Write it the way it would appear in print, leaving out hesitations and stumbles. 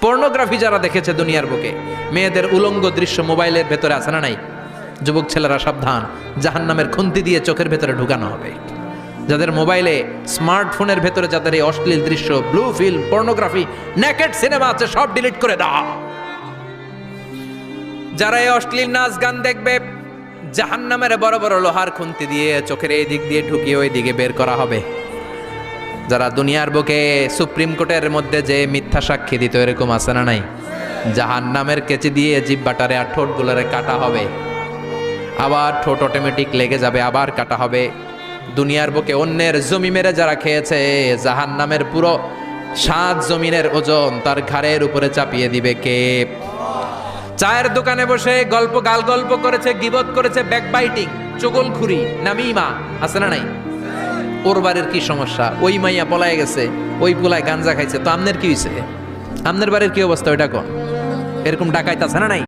Pornography যারা দেখেছে দুনিয়ার বুকে, মেয়েদের উলঙ্গ দৃশ্য মোবাইলের ভেতরে আছে না নাই? যুবক ছেলেরা সাবধান, জাহান্নামের খুন্তি দিয়ে চোখের ভেতরে ঢুকানো হবে। যাদের মোবাইলে, স্মার্টফোনের ভেতরে যাদের এই অশ্লীল দৃশ্য, blue film, pornography, naked cinema আছে, সব ডিলিট করে দাও। যারা এই অশ্লীল নাচ গান দেখবে, জাহান্নামের বড় বড় লোহার খুন্তি দিয়ে চোখের এই দিক দিয়ে ঢুকিয়ে ওই দিকে বের করা হবে। যারা দুনিয়ার বুকে সুপ্রিম কোর্টের মধ্যে যে মিথ্যা সাক্ষী দিত, এরকম আছে না নাই? জাহান্নামের কেচি দিয়ে জিহ্বাটারে আর ঠোঁটগুলোরে কাটা হবে, আবার ঠোঁট অটোমেটিক লেগে যাবে, আবার কাটা হবে। দুনিয়ার বুকে অন্যের জমি মেরে যারা খেয়েছে, জাহান্নামের পুরো 7 জমিনের ওজন তার ঘাড়ের উপরে চাপিয়ে দিবে কে? চায়ের দোকানে বসে গল্প করেছে, গীবত করেছে, ব্যাকবাইটিং, চগলখুরি, নামিমা, আছে না নাই? ওর বাড়ির কি সমস্যা, ওই মাইয়া পলায় গেছে, ওই পোলায় গাঞ্জা খাইছে, তো আমনের কি হইছে? আমনের বাড়ির কি অবস্থা ওইটা কোন? এরকম ডাকাইত আছে না নাই?